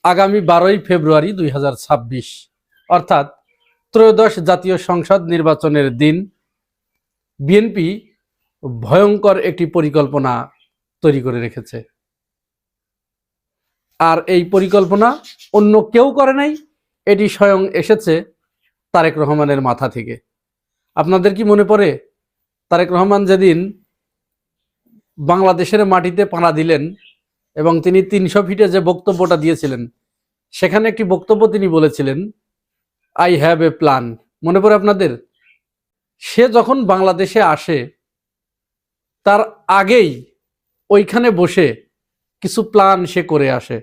আগামী 12ই ফেব্রুয়ারি 2026 অর্থাৎ ত্রয়োদশ জাতীয় সংসদ নির্বাচনের দিন বিএনপি ভয়ঙ্কর একটি পরিকল্পনা তৈরি করে রেখেছে। আর এই পরিকল্পনা অন্য কেউ করে নাই, এটি স্বয়ং এসেছে তারেক রহমানের মাথা থেকে। আপনাদের কি মনে পড়ে তারেক রহমান যেদিন বাংলাদেশের মাটিতে পাড়া দিলেন এবং তিনি 300 ফিটে যে বক্তব্যটা দিয়েছিলেন, সেখানে একটি বক্তব্য তিনি বলেছিলেন, আই হ্যাভ এ প্ল্যান। মনে পড়ে আপনাদের? সে যখন বাংলাদেশে আসে তার আগেই ওইখানে বসে কিছু প্ল্যান সে করে আসে।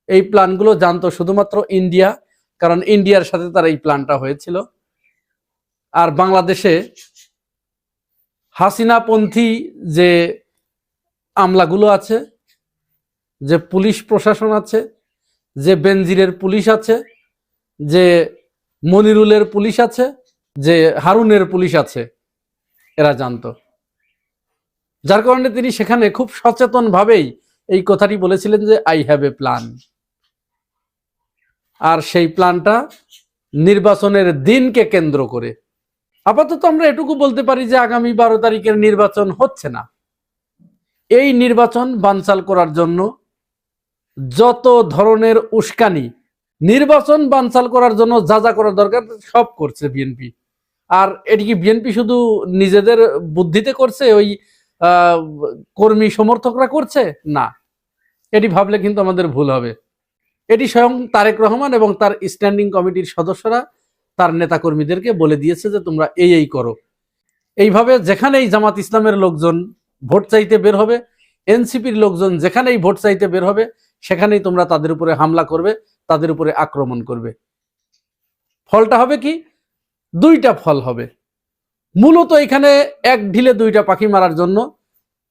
এই প্ল্যানগুলো জানতো শুধুমাত্র ইন্ডিয়া, কারণ ইন্ডিয়ার সাথে তার এই প্ল্যানটা হয়েছিল। আর বাংলাদেশে হাসিনাপন্থী যে আমলাগুলো আছে, যে পুলিশ প্রশাসন আছে, যে বেনজিরের পুলিশ আছে, যে মনিরুলের পুলিশ আছে, যে হারুনের পুলিশ আছে, এরা জানতো। যার কারণে তিনি সেখানে খুব সচেতনভাবেই এই কথাটি বলেছিলেন যে আই হ্যাভ এ প্ল্যান। আর সেই প্ল্যানটা নির্বাচনের দিনকে কেন্দ্র করে। আপাতত আমরা এটুকু বলতে পারি যে আগামী 12 তারিখের নির্বাচন হচ্ছে না। এই নির্বাচন বানচাল করার জন্য যত ধরনের উস্কানি, নির্বাচন বানচাল করার জন্য যা যা করা দরকার সব করছে বিএনপি। আর এটি কি বিএনপি শুধু নিজেদের বুদ্ধিতে করছে, ওই কর্মী সমর্থকরা করছে? না, এটি ভাবলে কিন্তু আমাদের ভুল হবে। এটি স্বয়ং তারেক রহমান এবং তার স্ট্যান্ডিং কমিটির সদস্যরা তার নেতাকর্মীদেরকে বলে দিয়েছে যে তোমরা এই করো। এইভাবে যেখানেই জামাত ইসলামের লোকজন ভোট চাইতে বের হবে, এনসিপির লোকজন যেখানেই ভোট চাইতে বের হবে, সেখানেই তোমরা তাদের উপরে হামলা করবে, তাদের উপরে আক্রমণ করবে। ফলটা হবে কি? দুইটা ফল হবে। মূলত এখানে এক ঢিলে দুইটা পাখি মারার জন্য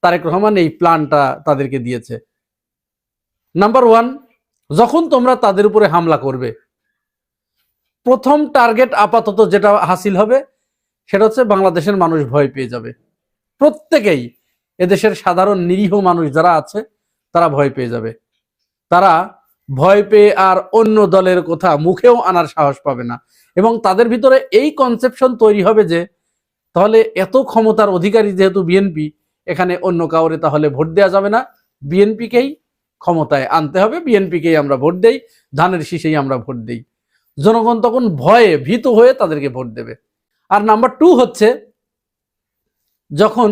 তারেক রহমান এই প্ল্যানটা তাদেরকে দিয়েছে। নাম্বার 1, যখন তোমরা তাদের উপরে হামলা করবে, প্রথম টার্গেট আপাতত যেটা হাসিল হবে সেটা হচ্ছে বাংলাদেশের মানুষ ভয় পেয়ে যাবে। প্রত্যেকেই, এদেশের সাধারণ নিরীহ মানুষ যারা আছে তারা ভয় পেয়ে যাবে। তারা ভয় পেয়ে আর অন্য দলের কথা মুখেও আনার সাহস পাবে না। এবং তাদের ভিতরে এই কনসেপশন তৈরি হবে যে তাহলে এত ক্ষমতার অধিকারী যেহেতু বিএনপি, এখানে অন্য কাউরে তাহলে ভোট দেওয়া যাবে না, বিএনপিকেই ক্ষমতায় আনতে হবে, বিএনপিকেই আমরা ভোট দেই, ধানের শীষেই আমরা ভোট দেই। জনগণ তখন ভয়ে ভীত হয়ে তাদেরকে ভোট দেবে। আর নাম্বার 2 হচ্ছে, যখন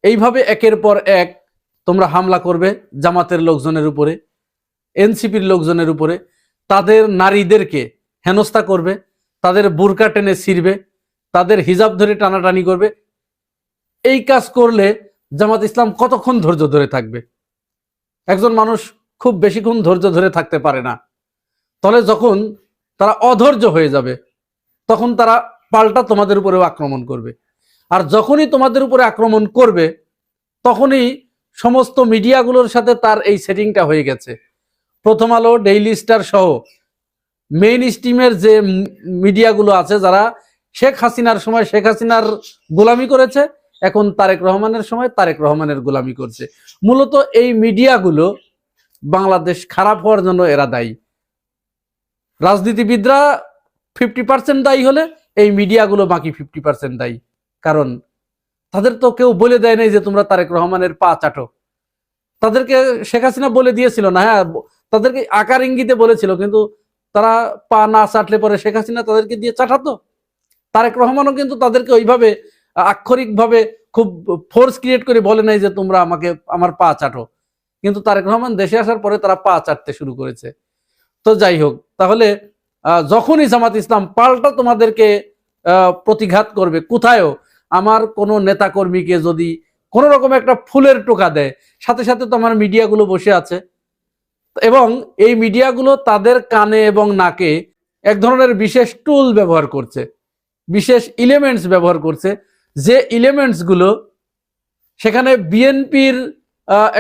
এইভাবে একের পর এক তোমরা হামলা করবে জামাতের লোকজনের উপরে, এনসিপির লোকজনের উপরে, তাদের নারীদেরকে হেনস্থা করবে, তাদের বুরকা টেনে ছিঁড়বে, তাদের হিজাব ধরে টানাটানি করবে, এই কাজ করলে জামাত ইসলাম কতক্ষণ ধৈর্য ধরে থাকবে? একজন মানুষ খুব বেশিক্ষণ ধৈর্য ধরে থাকতে পারে না। তাহলে যখন তারা অধৈর্য হয়ে যাবে, তখন তারা পাল্টা তোমাদের উপরেও আক্রমণ করবে। আর যখনই তোমাদের উপরে আক্রমণ করবে, তখনই সমস্ত মিডিয়াগুলোর সাথে তার এই সেটিংটা হয়ে গেছে। প্রথম আলো, ডেইলি স্টার সহ মেইন স্ট্রিমের যে মিডিয়াগুলো আছে, যারা শেখ হাসিনার সময় শেখ হাসিনার গোলামি করেছে, এখন তারেক রহমানের সময় তারেক রহমানের গোলামি করছে। মূলত এই মিডিয়াগুলো বাংলাদেশ খারাপ হওয়ার জন্য এরা দায়ী। রাজনীতিবিদরা 50% দায়ী হলে এই মিডিয়াগুলো বাকি 50% দায়ী। কারণ তাদের তো কেউ বলে দেয় নাই যে তোমরা তারেক রহমানের পা চাটো। তাদেরকে শেখ হাসিনা বলে দিয়েছিল না, হ্যাঁ, তাদেরকে আকার ইঙ্গিতে বলেছিল, কিন্তু তারা পা না চাটলে পরে শেখ হাসিনা তাদেরকে দিয়ে চাটাতো। তারেক রহমানও কিন্তু তাদেরকে ওইভাবে আক্ষরিকভাবে খুব ফোর্স ক্রিয়েট করে বলে নাই যে তোমরা আমাকে আমার পা চাটো। কিন্তু তারেক রহমান দেশে আসার পরে তারা পা চাটতে শুরু করেছে। তো যাই হোক, তাহলে যখনই জামাত ইসলাম পাল্টা তোমাদেরকে প্রতিঘাত করবে, কোথায়ও আমার কোনো নেতাকর্মীকে যদি কোনো রকম একটা ফুলের টোকা দেয়, সাথে সাথে তো আমার মিডিয়াগুলো বসে আছে, এবং এই মিডিয়াগুলো তাদের কানে এবং নাকে এক ধরনের বিশেষ টুল ব্যবহার করছে, বিশেষ এলিমেন্টস ব্যবহার করছে, যে এলিমেন্টস গুলো সেখানে বিএনপির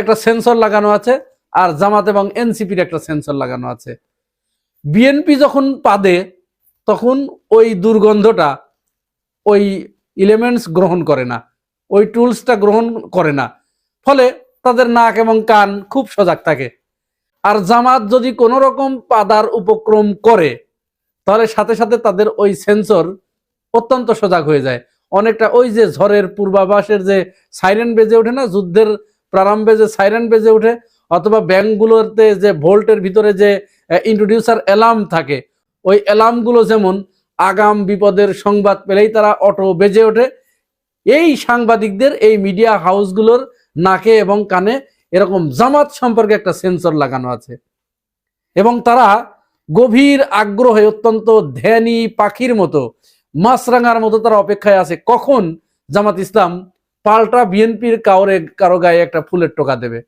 একটা সেন্সর লাগানো আছে, আর জামাত এবং এনসিপির একটা সেন্সর লাগানো আছে। বিএনপি যখন পাদে, তখন ওই দুর্গন্ধটা ওই এলিমেন্টস গ্রহণ করে না, ওই টুলসটা গ্রহণ করে না, ফলে তাদের নাক এবং কান খুব সজাগ থাকে। আর জামাত যদি কোনো রকম পাদার উপক্রম করে তাহলে সাথে সাথে তাদের ওই সেন্সর অত্যন্ত সজাগ হয়ে যায়। অনেকটা ওই যে ঝড়ের পূর্বাভাসের যে সাইরেন বেজে ওঠে না, যুদ্ধের প্রারম্ভে যে সাইরেন বেজে ওঠে, অথবা ব্যাংকগুলোতে যে ভোল্টের ভিতরে যে ইন্ট্রোডিউসার অ্যালার্ম থাকে, ওই অ্যালার্মগুলো যেমন আগাম বিপদের সংবাদ পেলেই তারা অটো বেজে ওঠে, এই সাংবাদিকদের এই মিডিয়া হাউসগুলোর নাকে এবং কানে এরকম জামাত সম্পর্কে একটা সেন্সর লাগানো আছে, এবং তারা গভীর আগ্রহে অত্যন্ত ধ্যানী পাখির মতো, মাছরাঙার মতো তারা অপেক্ষায় আছে কখন জামাত ইসলাম পাল্টা বিএনপির কারো গায়ে একটা ফুলের টোকা দেবে।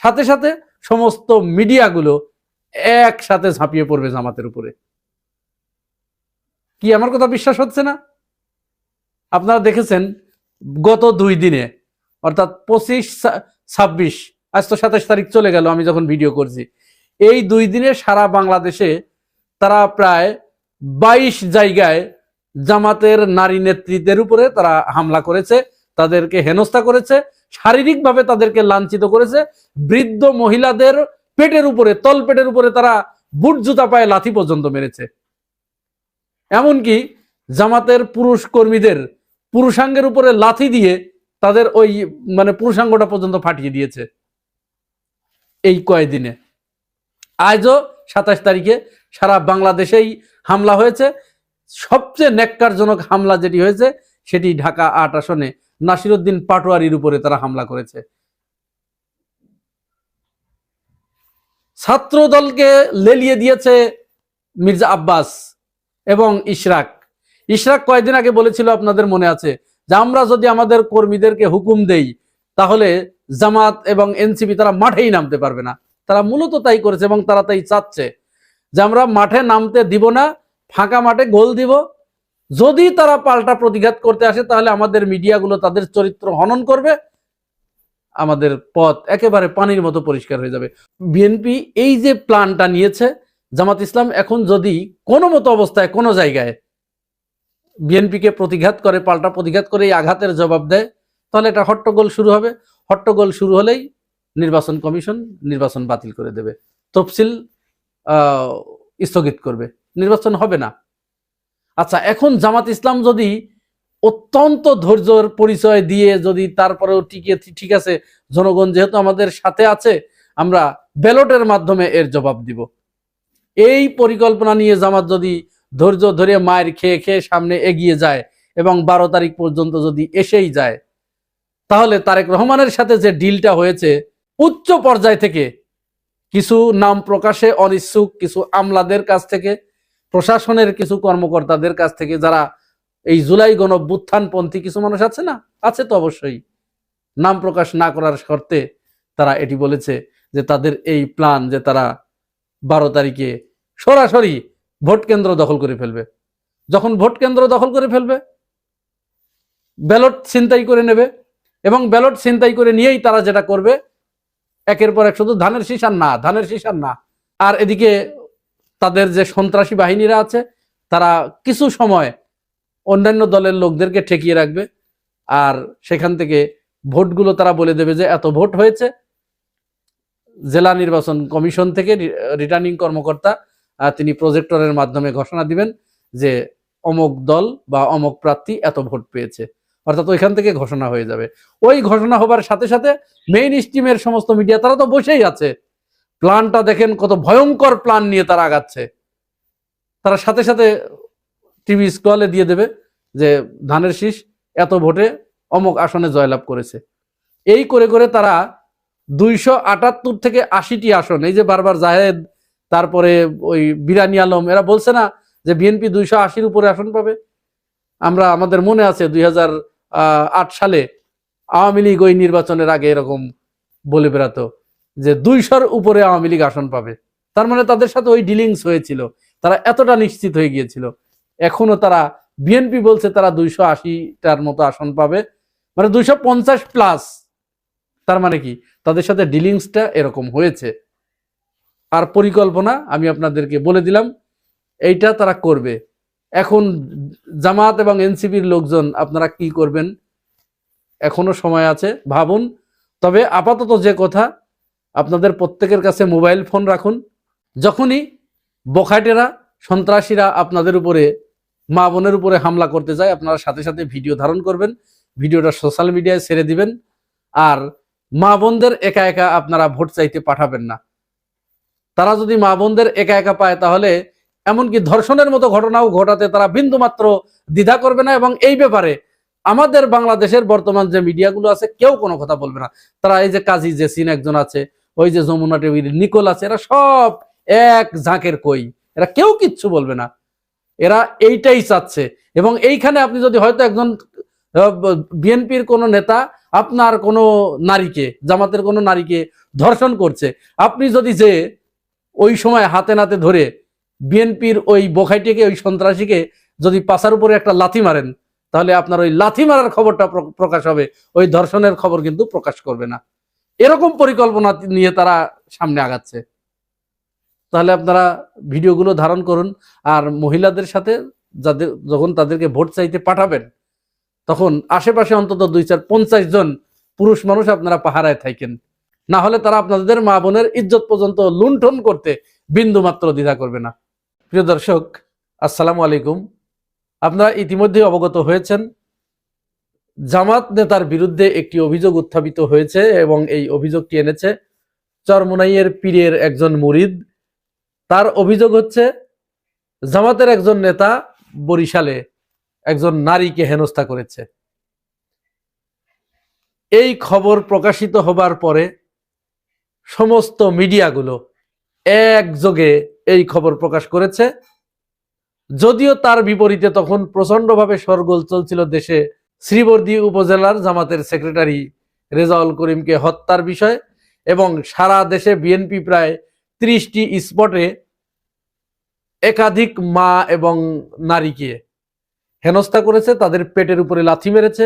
সাথে সাথে সমস্ত মিডিয়াগুলো একসাথে ঝাঁপিয়ে পড়বে জামাতের উপরে। কি আমার কথা বিশ্বাস হচ্ছে না? আপনারা দেখেছেন গত 2 দিনে, অর্থাৎ 25, 26, আজ তো 27 তারিখ চলে গেল আমি যখন ভিডিও করছি, এই 2 দিনে সারা বাংলাদেশে তারা প্রায় 22 জায়গায় জামাতের নারী নেতৃত্বের উপরে তারা হামলা করেছে, তাদেরকে হেনস্থা করেছে, শারীরিকভাবে তাদেরকে লাঞ্ছিত করেছে। বৃদ্ধ মহিলাদের পেটের উপরে, তল পেটের উপরে তারা বুট জুতা পায়ে লাথি পর্যন্ত মেরেছে। এমনকি জামাতের পুরুষ কর্মীদের পুরুষাঙ্গের উপরে লাথি দিয়ে তাদের ওই পুরুষাঙ্গটা পর্যন্ত ফাটিয়ে দিয়েছে এই কয়েকদিনে। আজও 27 তারিখে সারা বাংলাদেশেই হামলা হয়েছে। সবচেয়ে নেক্কারজনক হামলা যেটি হয়েছে সেটি ঢাকা 8 আসনে নাসিরউদ্দিন পাটোয়ারির উপরে তারা হামলা করেছে। ছাত্র দলকে লেলিয়ে দিয়েছে মির্জা আব্বাস এবং ইশরাক কয়েকদিন আগে বলেছিল, আপনাদের মনে আছে, যে আমরা যদি আমাদের কর্মীদেরকে হুকুম দেই তাহলে জামাত এবং এনসিপি তারা মাঠেই নামতে পারবে না। তারা মূলত তাই করেছে এবং তারা তাই চাচ্ছে যে আমরা মাঠে নামতে দিব না, ফাঁকা মাঠে গোল দিব। যদি তারা পাল্টা প্রতিঘাত করতে আসে তাহলে আমাদের মিডিয়াগুলো তাদের চরিত্র হনন করবে, আমাদের পথ একেবারে পানির মতো পরিষ্কার হয়ে যাবে। বিএনপি এই যে প্ল্যানটা নিয়েছে, জামাত ইসলাম এখন যদি কোনো মতো অবস্থায় কোনো জায়গায় বিএনপিকে প্রতিঘাত করে, পাল্টা প্রতিঘাত করে এই আঘাতের জবাব দেয়, তাহলে এটা হট্টগোল শুরু হবে। হট্টগোল শুরু হলেই নির্বাচন কমিশন নির্বাচন বাতিল করে দেবে, তফসিল স্থগিত করবে, নির্বাচন হবে না। আচ্ছা, এখন জামাত ইসলাম যদি অত্যন্ত ধৈর্যের পরিচয় দিয়ে যদি তারপরেও ঠিক আছে, জনগণ যেহেতু আমাদের সাথে আছে, আমরা ব্যালটের মাধ্যমে এর জবাব দিব, এই পরিকল্পনা নিয়ে জামাত যদি ধৈর্য ধরে মায়ের খেয়ে খেয়ে সামনে এগিয়ে যায় এবং 12 তারিখ পর্যন্ত যদি এসেই যায়, তাহলে তারেক রহমানের সাথে যে ডিলটা হয়েছে উচ্চ পর্যায় থেকে কিছু নাম প্রকাশে অনিচ্ছুক কিছু আমলাদের কাছ থেকে, প্রশাসনের কিছু কর্মকর্তাদের কাছ থেকে, যারা এই জুলাই গণঅভ্যুত্থানপন্থী কিছু মানুষ আছে না, আছে তো অবশ্যই, নাম প্রকাশ না করার শর্তে তারা এটি বলেছে যে তাদের এই প্ল্যান যে তারা 12 তারিখে সরাসরি ভোট কেন্দ্র দখল করে ফেলবে। যখন ভোট কেন্দ্র দখল করে ফেলবে, ব্যালট ছিনতাই করে নেবে, এবং ব্যালট ছিনতাই করে নিয়েই তারা যেটা করবে, একের পর এক শুধু ধানের শীষ আর না। আর এদিকে তাদের যে সন্ত্রাসী বাহিনীরা আছে তারা কিছু সময় অন্যান্য দলের লোকদেরকে ঠেকিয়ে রাখবে, আর সেখান থেকে ভোটগুলো তারা বলে দেবে যে এত ভোট হয়েছে। জেলা নির্বাচন কমিশন থেকে রিটার্নিং কর্মকর্তা তিনি প্রজেক্টরের মাধ্যমে ঘোষণা দিবেন যে অমুক দল বা অমুক প্রার্থী এত ভোট পেয়েছে, অর্থাৎ ওইখান থেকে ঘোষণা হয়ে যাবে। ওই ঘোষণা হবার সাথে সাথে মেইন স্ট্রিমের সমস্ত মিডিয়া তারা তো বসেই আছে, প্ল্যানটা দেখেন কত ভয়ঙ্কর প্ল্যান নিয়ে তারা আগাচ্ছে। তারা সাথে সাথে টিভি স্ক্রলে দিয়ে দেবে যে ধানের শীষ এত ভোটে অমুক আসনে জয়লাভ করেছে। এই করে করে তারা 278 থেকে 80টি আসন, এই যে বারবার জাহেদ, তারপরে ওই বিরানি আলম, এরা বলছে না যে বিএনপি 280-র উপরে আসন পাবে। আমাদের মনে আছে 2008 সালে আওয়ামী লীগ ওই নির্বাচনের আগে এরকম বলে বেড়াতো যে 200-র উপরে আওয়ামী লীগ আসন পাবে। তার মানে তাদের সাথে ওই ডিলিংস হয়েছিল, তারা এতটা নিশ্চিত হয়ে গিয়েছিল। এখনো তারা, বিএনপি বলছে তারা 280টার মতো আসন পাবে, মানে 250+। তার মানে কি, তাদের সাথে ডিলিংসটা এরকম হয়েছে। আর পরিকল্পনা আমি আপনাদেরকে বলে দিলাম, এইটা তারা করবে। এখন জামাত এবং এনসিপির লোকজন আপনারা কি করবেন, এখনো সময় আছে, ভাবুন। তবে আপাতত যে কথা, আপনাদের প্রত্যেকের কাছে মোবাইল ফোন রাখুন। যখনই বখাটেরা সন্ত্রাসীরা আপনাদের উপরে, মা বোনের উপরে হামলা করতে যায়, আপনারা সাথে সাথে ভিডিও ধারণ করবেন, ভিডিওটা সোশ্যাল মিডিয়ায় ছেড়ে দিবেন। আর মা বোনদের একা একা আপনারা ভোট চাইতে পাঠাবেন না। তারা যদি মা বোনদের একা একা পায় তাহলে এমনকি ধর্ষণের মতো ঘটনাও ঘটাতে তারা বিন্দুমাত্র দ্বিধা করবে না। এবং এই ব্যাপারে আমাদের বাংলাদেশের বর্তমান যে মিডিয়াগুলো আছে কেউ কোনো কথা বলবে না। তারা এই যে কাজী জেসিন একজন আছে, ওই যে যমুনা টিভির নিকোল আছে, এরা সব এক ঝাঁকের কই, এরা কেউ কিচ্ছু বলবে না। এরা এইটাই চাচ্ছে। এবং এইখানে আপনি যদি হয়তো একজন বিএনপির কোন নেতা আপনার কোন নারীকে, জামাতের কোন নারীকে ধর্ষণ করছে, আপনি যদি যে ওই সময় হাতে নাতে ধরে বিএনপির ওই বোখাইটিকে, ওই সন্ত্রাসীকে যদি পাছার উপরে একটা লাথি মারেন, তাহলে আপনার ওই লাথি মারার খবরটা প্রকাশ হবে, ওই ধর্ষণের খবর কিন্তু প্রকাশ করবে না। এরকম পরিকল্পনা নিয়ে তারা সামনে আগাচ্ছে। তাহলে আপনারা ভিডিওগুলো ধারণ করুন। আর মহিলাদের সাথে যাদের, যখন তাদেরকে ভোট চাইতে পাঠাবেন, তখন আশেপাশে অন্তত 2-4-50 জন পুরুষ মানুষ আপনারা পাহারায় থাকেন, না হলে তারা আপনাদের মা বোনের ইজ্জত পর্যন্ত লুণ্ঠন করতে বিন্দু মাত্র দ্বিধা করবে না। প্রিয় দর্শক, আসসালামু আলাইকুম। আপনারা ইতিমধ্যে অবগত হয়েছেন, জামাত নেতার বিরুদ্ধে একটি অভিযোগ উত্থাপিত হয়েছে এবং এই অভিযোগটি এনেছে চরমোনাইয়ের পীরের একজন মুরিদ। তার অভিযোগ হচ্ছে, জামাতের একজন নেতা বরিশালে একজন নারীকে হেনস্থা করেছে। এই খবর প্রকাশিত হবার পরে সমস্ত মিডিয়াগুলো একযোগে এই খবর প্রকাশ করেছে। যদিও তার বিপরীতে তখন প্রচন্ডভাবে শোরগোল চলছিল দেশে শ্রীবর্দী উপজেলার জামাতের সেক্রেটারি রেজাউল করিমকে হত্যার বিষয়, এবং সারা দেশে বিএনপি প্রায় 30টি স্পটে একাধিক মা এবং নারীকে হেনস্থা করেছে, তাদের পেটের উপরে লাথি মেরেছে,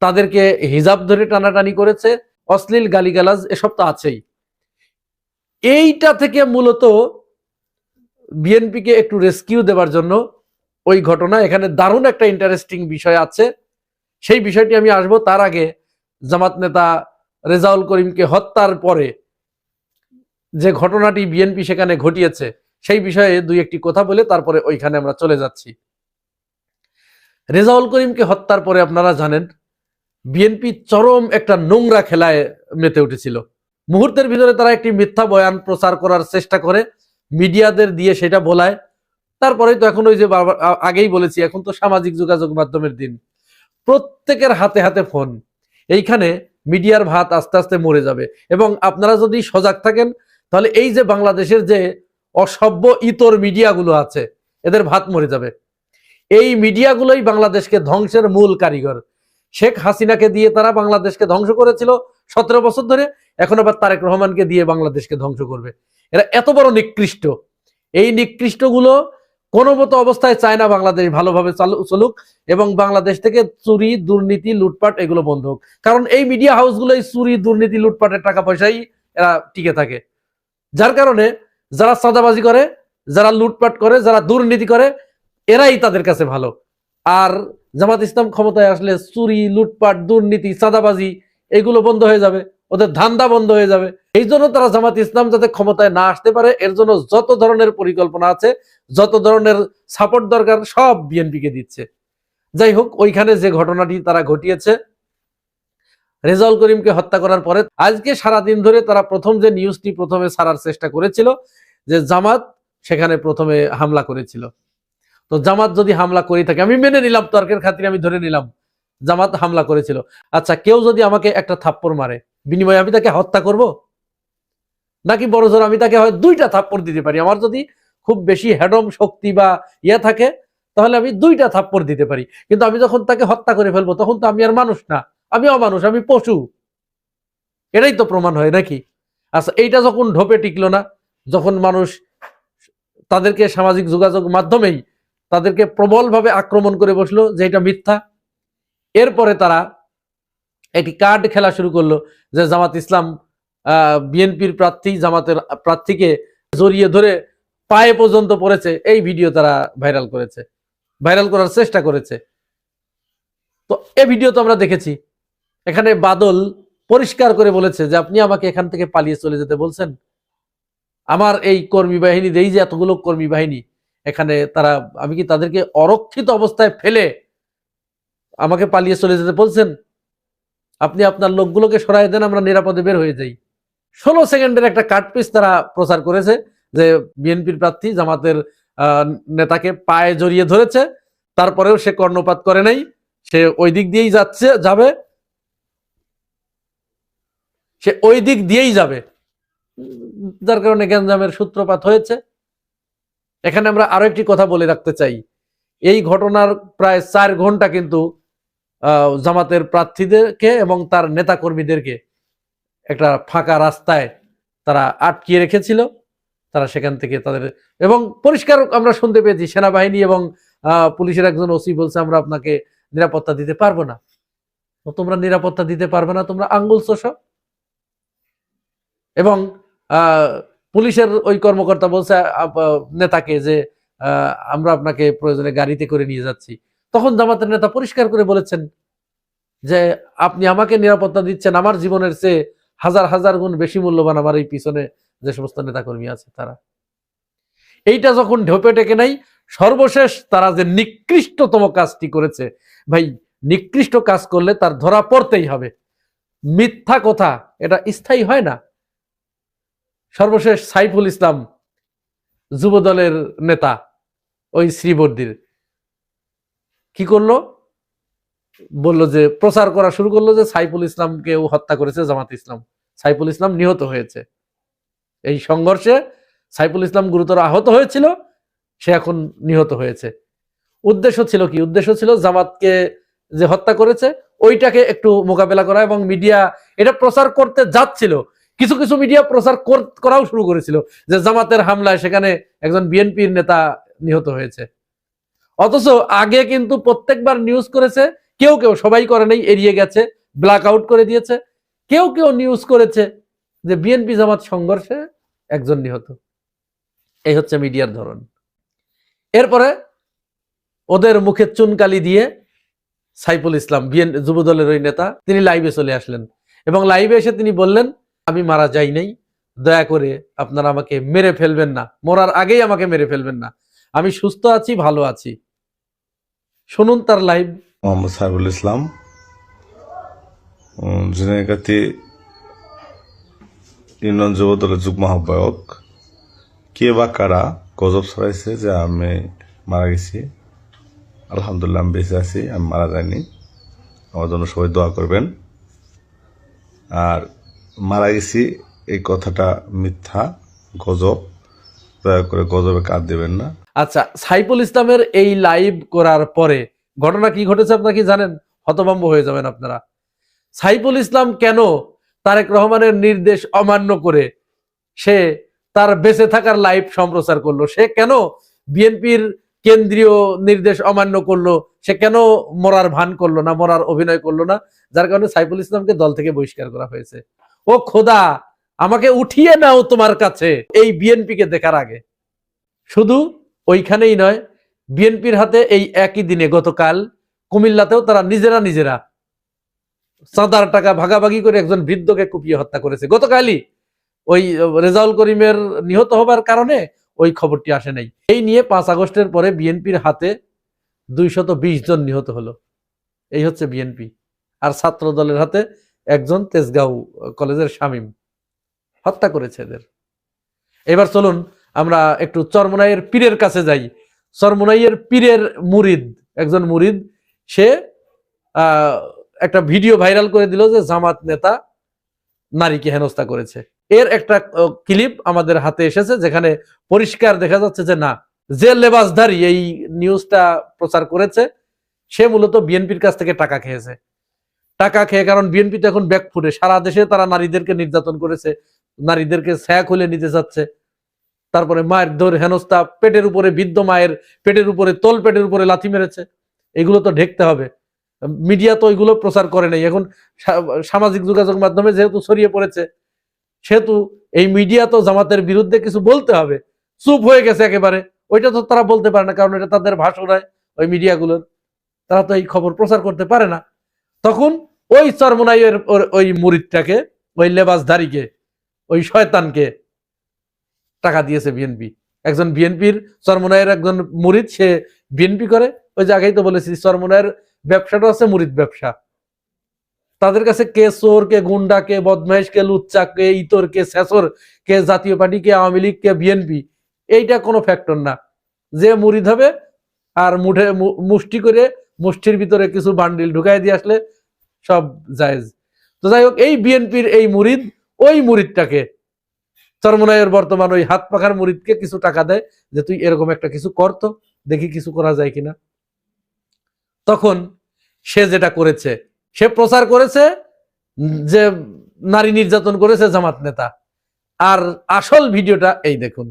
তাদেরকে হিজাব ধরে টানাটানি করেছে, অশ্লীল গালিগালাজ এসব তো আছেই। এইটা থেকে মূলত বিএনপিকে একটু রেস্কিউ দেওয়ার জন্য ওই ঘটনা, এখানে দারুণ একটা ইন্টারেস্টিং বিষয় আছে, সেই বিষয়টি আমি আসবো। তার আগে জামাত নেতা রেজাউল করিমকে হত্যার পরে যে ঘটনাটি বিএনপি সেখানে ঘটিয়েছে সেই বিষয়ে 2-1টি কথা বলে তারপরে ওইখানে আমরা চলে যাচ্ছি। রেজাউল করিমকে হত্যার পরে আপনারা জানেন বিএনপি চরম একটা নোংরা খেলায় মেতে উঠেছিল। মুহূর্তের ভিতরে তারা একটি মিথ্যা বয়ান প্রচার করার চেষ্টা করে, মিডিয়াদের দিয়ে সেটা বলায়। তারপরে তো এখন ওই যে আগেই বলেছি, এখন তো সামাজিক যোগাযোগ মাধ্যমের দিন, প্রত্যেকের হাতে হাতে ফোন। এইখানে মিডিয়ার ভাত আস্তে আস্তে মরে যাবে। এবং আপনারা যদি সজাগ থাকেন তাহলে এই যে বাংলাদেশের যে অসভ্য ইতর মিডিয়াগুলো আছে, এদের ভাত মরে যাবে। এই মিডিয়াগুলোই বাংলাদেশকে ধ্বংসের মূল কারিগর। শেখ হাসিনাকে দিয়ে তারা বাংলাদেশকে ধ্বংস করেছিল 17 বছর ধরে, এখন আবার তারেক রহমানকে দিয়ে বাংলাদেশকে ধ্বংস করবে। এরা এত বড় নিকৃষ্ট। এই নিকৃষ্টগুলো কোনো মতো অবস্থায় চায় না বাংলাদেশ ভালোভাবে চলুক এবং বাংলাদেশ থেকে চুরি, দুর্নীতি, লুটপাট এগুলো বন্ধ হোক। কারণ এই মিডিয়া হাউসগুলোই চুরি, দুর্নীতি, লুটপাটের টাকা পয়সাই এরা টিকে থাকে। যার কারণে যারা চাঁদাবাজি করে, যারা লুটপাট করে, যারা দুর্নীতি করে, এরাই তাদের কাছে ভালো। আর জামাত ইসলাম ক্ষমতায় আসলে চুরি, লুটপাট, দুর্নীতি, চাঁদাবাজি এগুলো বন্ধ হয়ে যাবে, ওদের ধান্দা বন্ধ হয়ে যাবে। এই জন্য তারা জামাত ইসলাম যাতে ক্ষমতায় না আসতে পারে, এর জন্য যত ধরনের পরিকল্পনা আছে, যত ধরনের সাপোর্ট দরকার সব বিএনপিকে দিচ্ছে। যাই হোক, ওইখানে যে ঘটনাটি তারা ঘটিয়েছে, রেজাউল করিমকে হত্যা করার পরে আজকে সারাদিন ধরে তারা প্রথম যে নিউজটি প্রথমে ছাড়ার চেষ্টা করেছিল যে জামাত সেখানে প্রথমে হামলা করেছিল। তো জামাত যদি হামলা করে থাকে, আমি মেনে নিলাম, তর্কের খাতিরে আমি ধরে নিলাম জামাত হামলা করেছিল। আচ্ছা, কেউ যদি আমাকে একটা থাপ্পড় মারে, বিনিময়ে আমি তাকে হত্যা করব? নাকি বড় জোর আমি তাকে হয় 2টা থাপ্পড় দিতে পারি। আমার যদি খুব বেশি হেডম শক্তি বা ইয়ে থাকে তাহলে আমি 2টা থাপ্পড় দিতে পারি। কিন্তু আমি যখন তাকে হত্যা করে ফেলবো তখন তো আমি আর মানুষ না, আমি অমানুষ, আমি পশু। এটাই তো প্রমাণ হয় নাকি? আচ্ছা, এইটা যখন ঢোপে টিকলো না, যখন মানুষ তাদেরকে সামাজিক যোগাযোগ মাধ্যমেই তাদেরকে প্রবলভাবে আক্রমণ করে বসলো যে এটা মিথ্যা, এরপরে তারা একটি কার্ড খেলা শুরু করলো যে জামাত ইসলাম বিএনপির প্রার্থী জামাতের প্রার্থীকে জড়িয়ে ধরে পায়ে পর্যন্ত পড়েছে। এই ভিডিও তারা ভাইরাল করেছে, ভাইরাল করার চেষ্টা করেছে। তো এই ভিডিও তো আমরা দেখেছি। এখানে বাদল পরিষ্কার করে বলেছে যে আপনি আমাকে এখান থেকে পালিয়ে চলে যেতে বলছেন, আমার এই কর্মী বাহিনী, এই যে এতগুলো কর্মী বাহিনী এখানে, তারা, আমি কি তাদেরকে অরক্ষিত অবস্থায় ফেলে আমাকে পালিয়ে চলে যেতে বলছেন? আপনি আপনার লোকগুলোকে সরাই দেন, আমরা নিরাপদে বের হয়ে যাই। 16 সেকেন্ডের একটা কাটপিস তারা প্রচার করেছে যে বিএনপির প্রার্থী জামাতের নেতাকে পায়ে জড়িয়ে ধরেছে, তারপরেও সে কর্ণপাত করে নাই, সে ওই দিক দিয়েই যাবে, সে ওই দিক দিয়েই যাবে, যার কারণে গ্যাঞ্জামের সূত্রপাত হয়েছে। এখানে আমরা আরো একটি কথা বলে রাখতে চাই, এই ঘটনার প্রায় 4 ঘন্টা কিন্তু জামাতের প্রার্থীদেরকে এবং তার নেতা কর্মীদেরকে একটা ফাঁকা রাস্তায় তারা আটকিয়ে রেখেছিল। তারা সেখান থেকে তাদের, এবং পরিষ্কার আমরা শুনতে পেয়েছি সেনাবাহিনী এবং পুলিশের একজন ওসি বলছে আমরা আপনাকে নিরাপত্তা দিতে পারবো না। তোমরা নিরাপত্তা দিতে পারবে না, তোমরা আঙ্গুল চোষো। এবং পুলিশের ওই কর্মকর্তা বলছে নেতাকে যে আমরা আপনাকে প্রয়োজনে গাড়িতে করে নিয়ে যাচ্ছি। তখন জামাতের নেতা পরিষ্কার করে বলেছেন যে আপনি আমাকে নিরাপত্তা দিচ্ছেন, আমার জীবনের চেয়ে হাজার হাজার গুণ বেশি মূল্যবান আমার এই পিছনে যে সমস্ত নেতাকর্মী আছে তারা। এইটা যখন ঢোপে টেকে নাই, সর্বশেষ তারা যে নিকৃষ্টতম কাজটি করেছে, ভাই নিকৃষ্ট কাজ করলে তার ধরা পড়তেই হবে। মিথ্যা কথা এটা স্থায়ী হয় না। সর্বশেষ সাইফুল ইসলাম যুবদলের নেতা, ওই শ্রীবর্দীর কি করলো, বলল যে প্রচার করা শুরু করলো যে সাইফুল ইসলামকেও হত্যা করেছে জামাত ইসলাম, সাইফুল ইসলাম নিহত হয়েছে। এই সংঘর্ষে সাইফুল ইসলাম গুরুতর আহত হয়েছিল, সে এখন নিহত হয়েছে। উদ্দেশ্য ছিল কি? উদ্দেশ্য ছিল জামাতকে যে হত্যা করেছে ওইটাকে একটু মোকাবেলা করা, এবং মিডিয়া এটা প্রচার করতে যাচ্ছিল। কিছু কিছু মিডিয়া প্রচার করাও শুরু করেছিল যে জামাতের হামলায় সেখানে একজন বিএনপির নেতা নিহত হয়েছে। অথচ আগে কিন্তু প্রত্যেকবার নিউজ করেছে, কেউ কেউ, সবাই করে নাই, এড়িয়ে গেছে, ব্ল্যাক আউট করে দিয়েছে। কেউ কেউ নিউজ করেছে যে বিএনপি জামাত সংঘর্ষে একজন নিহত। এই হচ্ছে মিডিয়ার ধরন। এরপরে ওদের মুখে চুনকালি দিয়ে সাইফুল ইসলাম যুবদলের ওই নেতা তিনি লাইভে চলে আসলেন, এবং লাইভে এসে তিনি বললেন আমি মারা যাই নাই, দয়া করে আপনারা আমাকে মেরে ফেলবেন না, মরার আগেই আমাকে মেরে ফেলবেন না, আমি সুস্থ আছি, ভালো আছি। শুনুন তার লাইভ। মোহাম্মদ সাইফুল ইসলাম, ঝিনাইগাতি ইউনিয়ন যুব দলের যুগ্ম আহ্বায়ক। কে বা কারা গজব ছড়াইছে যে আমি মারা গেছি? আলহামদুলিল্লাহ আমি বেঁচে আছি, আমি মারা যাইনি। আমার জন্য সবাই দোয়া করবেন। আর মারা গেছি এই কথাটা মিথ্যা, গজব, দয়া করে গজবে কাঁদ দেবেন না। আচ্ছা, সাইফুল ইসলামের এই লাইভ করার পরে ঘটনা কি ঘটেছে আপনারা কি জানেন? হতভম্ব হয়ে যাবেন আপনারা। সাইফুল ইসলাম কেন তারেক রহমানের নির্দেশ অমান্য করে সে তার বেঁচে থাকার লাইভ সম্প্রচার করলো? সে কেন বিএনপির কেন্দ্রীয় নির্দেশ অমান্য করলো? সে কেন মরার ভান করলো না, মরার অভিনয় করলো না? যার কারণে সাইফুল ইসলামকে দল থেকে বহিষ্কার করা হয়েছে। ও খোদা, আমাকে উঠিয়ে নাও তোমার কাছে এই বিএনপিকে দেখার আগে। শুধু ওইখানেই নয়, বিএনপির হাতে এই একই দিনে গতকাল কুমিল্লাতেও তারা নিজেরা চাঁদার টাকা ভাগাভাগি করে একজন বৃদ্ধকে কুপিয়ে হত্যা করেছে। গতকালই ওই রেজাউল করিমের নিহত হবার কারণে ওই খবরটি আসে নাই। এই নিয়ে 5 আগস্টের পরে বিএনপির হাতে 220 জন নিহত হলো। এই হচ্ছে বিএনপি। আর ছাত্র দলের হাতে একজন তেজগাঁও কলেজের শামীম হত্যা করেছে এদের। এবার চলুন আমরা একটু চরমোনাইয়ের পীরের কাছে যাই। চরমোনাইয়ের পীরের মুরিদ, একজন মুরিদ, সে একটা ভিডিও ভাইরাল করে দিল যে জামাত নেতা নারীকে হেনস্থা করেছে। এর একটা ক্লিপ আমাদের হাতে এসেছে যেখানে পরিষ্কার দেখা যাচ্ছে যে না, যে লেবাসধারী এই নিউজটা প্রচার করেছে সে মূলত বিএনপির কাছ থেকে টাকা খেয়েছে। টাকা খেয়ে, কারণ বিএনপি তো এখন ব্যাকফুটে, সারা দেশে তারা নারীদেরকে নির্যাতন করেছে, নারীদেরকে ছায়া খুলে নিতে চাচ্ছে, তারপরে মায়ের দৌড় হেনস্থা, পেটের উপরে বৃদ্ধ মায়ের পেটের উপরে, তোল পেটের উপরে লাথি মেরেছে। এগুলো তো ঢেকতে হবে। মিডিয়া তো এগুলো প্রচার করে নাই। এখন সামাজিক যোগাযোগ মাধ্যমে যেহেতু ছড়িয়ে পড়েছে, সেহেতু এই মিডিয়া তো জামাতের বিরুদ্ধে কিছু বলতে হবে, চুপ হয়ে গেছে একেবারে। ওইটা তো তারা বলতে পারে না, কারণ এটা তাদের ভাষণ হয় ওই মিডিয়াগুলোর, তারা তো এই খবর প্রচার করতে পারে না। তখন ওই চরমোনাইয়ের ওই মুরিদটাকে, ওই লেবাসধারীকে, ওই শয়তানকে টাকা দিয়েছে বিএনপি। একজন বিএনপির চরমোনাইয়ের একজন মুরিদ, সে বিএনপি করে। ওই জায়গায় তো বলেছি চরমোনাইয়ের ব্যবসাটা হচ্ছে মুরিদ ব্যবসা। তাদের কাছে কে চোর, কে গুন্ডা, কে বদমাইশ, কে লুচ্চা, কে ইতর, কে শেষর, কে জাতীয় পার্টি, কে আওয়ামী লীগ, কে বিএনপি, এইটা কোনো ফ্যাক্টর না। যে মুরিদ হবে আর মুষ্টি করে মুষ্টির ভিতরে কিছু বান্ডিল ঢুকাই দিয়ে আসলে সব জায়েজ। তো যাই হোক, এই বিএনপির এই মুরিদ ওই মুরিদটাকে, চরমোনাইয়ের বর্তমান ওই হাত পাখার মুরিদকে কিছু টাকা দেয় যে তুই এরকম একটা কিছু করতো, দেখি কিছু করা যায় কিনা। তখন সে যেটা করেছে, সে প্রচার করেছে যে নারী নির্যাতন করেছে জামাত নেতা। আর আসল ভিডিওটা এই দেখুন।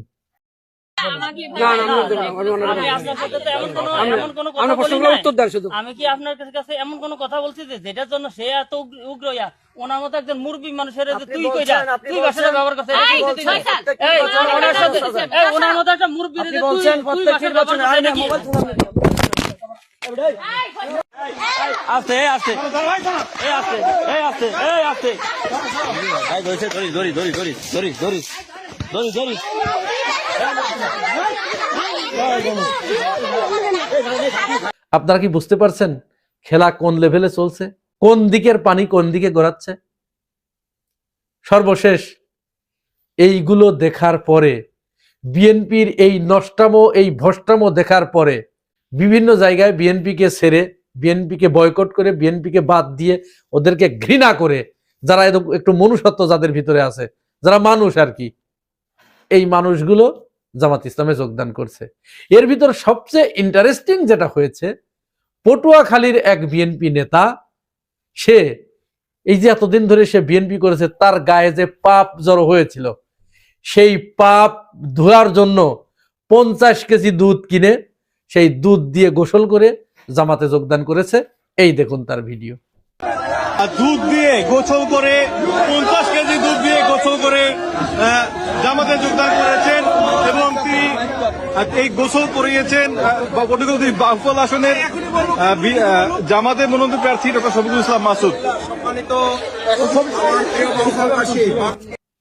আমি কি আপনার কাছে এমন কোন কথা বলছি যে যেটার জন্য সে এত উগ্র, ওনার মতো একজন মুরব্বী মানুষের তুই তুই ভাষাটা ব্যবহার করছিস, ওনার মতো একটা মুরব্বী আস্তে আস্তে আস্তে আস্তে আস্তে ধরি ধরি ধরি ধরি ধরি ধরি ধরি ধরি। আপনারা কি বুঝতে পারছেন খেলা কোন লেভেলে চলছে, কোন দিকের পানি কোন দিকে গড়াচ্ছে? সর্বশেষ এইগুলো দেখার পরে, বিএনপির এই নষ্টামো, এই ভ্রষ্টামো দেখার পরে বিভিন্ন জায়গায় বিএনপিকে ছেড়ে, বিএনপিকে বয়কট করে, বিএনপিকে বাদ দিয়ে, ওদেরকে ঘৃণা করে, যারা একটু মনুষ্যত্ব যাদের ভিতরে আছে, যারা মানুষ আর কি, এই মানুষগুলো জামাত ইসলামে যোগদান করছে। এর ভিতর সবচেয়ে ইন্টারেস্টিং যেটা হয়েছে, পটুয়াখালীর এক বিএনপি নেতা, সে এই যে এতদিন ধরে সে বিএনপি করেছে, তার গায়ে যে পাপ জড়ো হয়েছিল, সেই পাপ ধোয়ার জন্য 50 কেজি দুধ কিনে সেই দুধ দিয়ে গোসল করে জামাতে যোগদান করেছে। এই দেখুন তার ভিডিও। দুধ দিয়ে গোসল করে, 50 কেজি দুধ দিয়ে গোসল করে জামাতে যোগদান করেছেন এবং তিনি এই গোসল করিয়েছেন পটুয়াখালী বাউফল আসনের জামাতে মনোনীত প্রার্থী ডক্টর শফিকুল ইসলাম মাসুদ।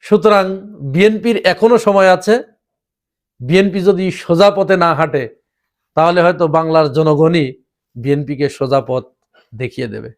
সুতরাং বিএনপির এখনো সময় আছে। বিএনপি যদি সোজা পথে না হাঁটে, তাহলে হয়তো বাংলার জনগণই বিএনপিকে সোজা পথ দেখিয়ে দেবে।